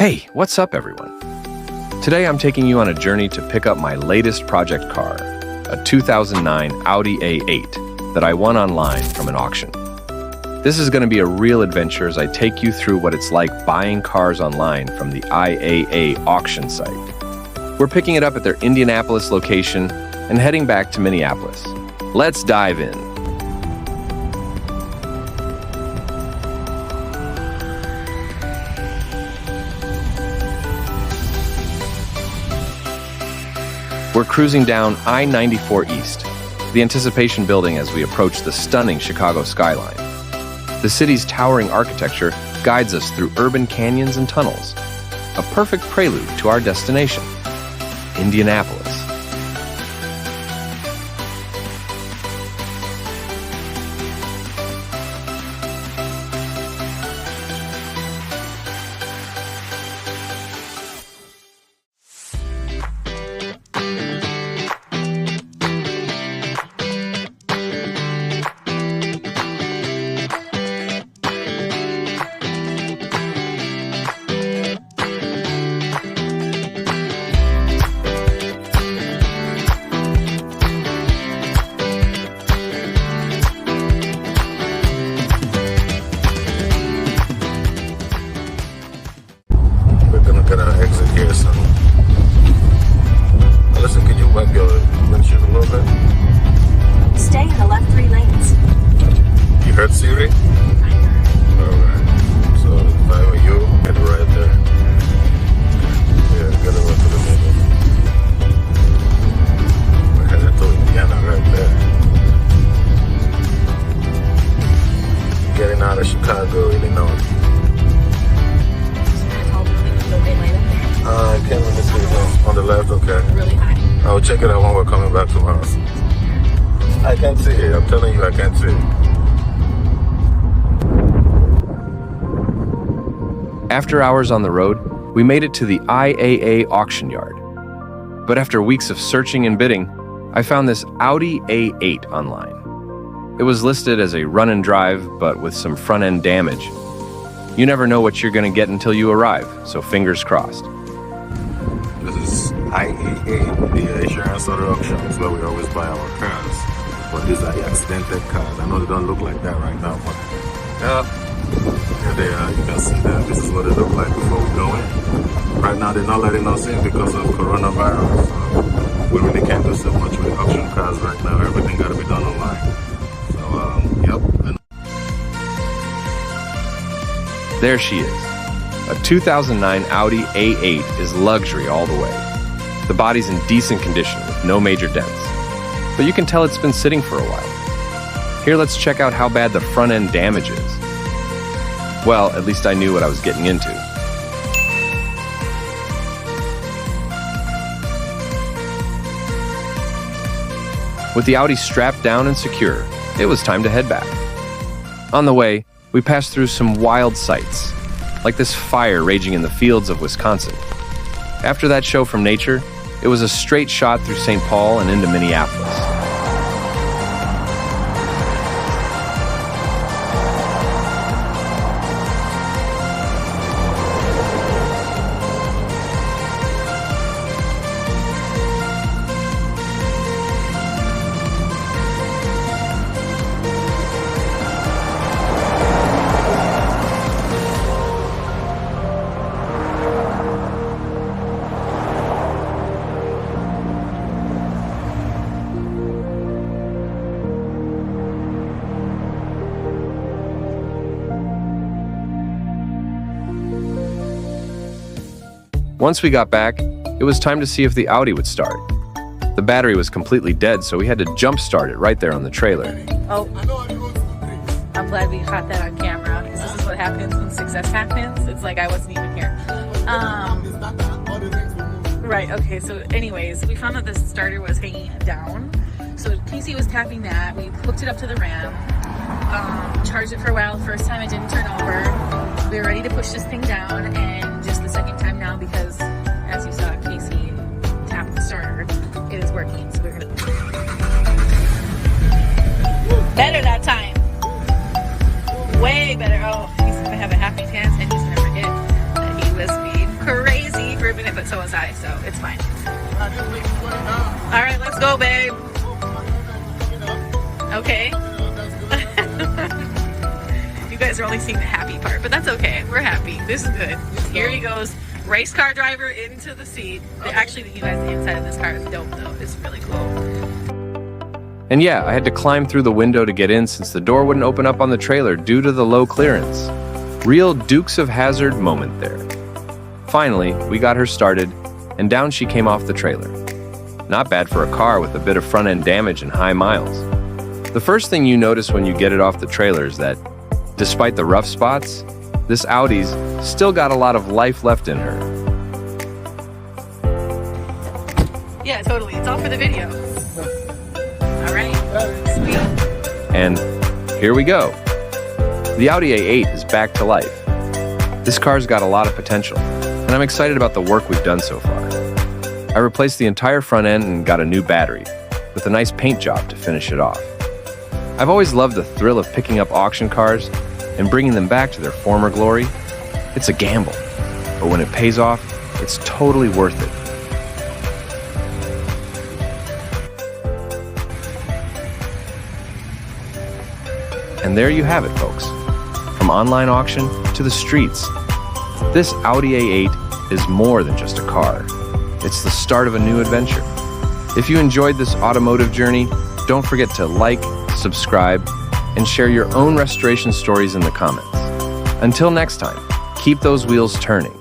Hey, what's up everyone? Today I'm taking you on a journey to pick up my latest project car, a 2009 Audi A8 that I won online from an auction. This is going to be a real adventure as I take you through what it's like buying cars online from the IAA auction site. We're picking it up at their Indianapolis location and heading back to Minneapolis. Let's dive in. We're cruising down I-94 East, the anticipation building as we approach the stunning Chicago skyline. The city's towering architecture guides us through urban canyons and tunnels, a perfect prelude to our destination, Indianapolis. Stay in the left 3 lanes. You heard Siri? Alright. So if I were you, head right there. Yeah, gotta go to the middle. We're headed to Indiana right there. Getting out of Chicago, Illinois. I can't really see it on the left, okay. Really high. I'll check it out when we're coming back tomorrow. I can't see it. I'm telling you, I can't see it. After hours on the road, we made it to the IAA auction yard. But after weeks of searching and bidding, I found this Audi A8 online. It was listed as a run and drive, but with some front-end damage. You never know what you're going to get until you arrive, so fingers crossed. This is IAA, the insurance auto auction. It's where we always buy our cars. But these are the accidented cars. I know they don't look like that right now, but here they are. You can see them. This is what they look like before we go in. Right now, they're not letting us in because of coronavirus. So we really can't do so much with auction cars right now. Everything got to be done online. So, yep. There she is. A 2009 Audi A8 is luxury all the way. The body's in decent condition with no major dents, but you can tell it's been sitting for a while. Here, let's check out how bad the front end damage is. Well, at least I knew what I was getting into. With the Audi strapped down and secure, it was time to head back. On the way, we passed through some wild sights, like this fire raging in the fields of Wisconsin. After that show from nature, it was a straight shot through St. Paul and into Minneapolis. Once we got back, it was time to see if the Audi would start. The battery was completely dead, so we had to jump start it right there on the trailer. Oh, I'm glad we caught that on camera, because this is what happens when success happens. It's like I wasn't even here. Right, okay, so anyways, we found that the starter was hanging down. So Casey was tapping that. We hooked it up to the RAM, charged it for a while. The first time it didn't turn over. We were ready to push this thing down, and just the second time now, because as you saw Casey tap the starter, it is working. So we're gonna better that time. Way better. Oh, he's gonna have a happy chance, and he's gonna forget that he was speed. so was I, so it's fine. All right, let's go, babe. Okay. You guys are only seeing the happy part, but that's okay. We're happy. This is good. Here he goes. Race car driver into the seat. Actually, you guys, the inside of this car is dope, though. It's really cool. And yeah, I had to climb through the window to get in since the door wouldn't open up on the trailer due to the low clearance. Real Dukes of Hazzard moment there. Finally, we got her started, and down she came off the trailer. Not bad for a car with a bit of front-end damage and high miles. The first thing you notice when you get it off the trailer is that, despite the rough spots, this Audi's still got a lot of life left in her. Yeah, totally. It's all for the video. All right. Sweet. And here we go. The Audi A8 is back to life. This car's got a lot of potential, and I'm excited about the work we've done so far. I replaced the entire front end and got a new battery, with a nice paint job to finish it off. I've always loved the thrill of picking up auction cars and bringing them back to their former glory. It's a gamble, but when it pays off, it's totally worth it. And there you have it, folks. From online auction to the streets, this Audi A8 is more than just a car. It's the start of a new adventure. If you enjoyed this automotive journey, don't forget to like, subscribe, and share your own restoration stories in the comments. Until next time, keep those wheels turning.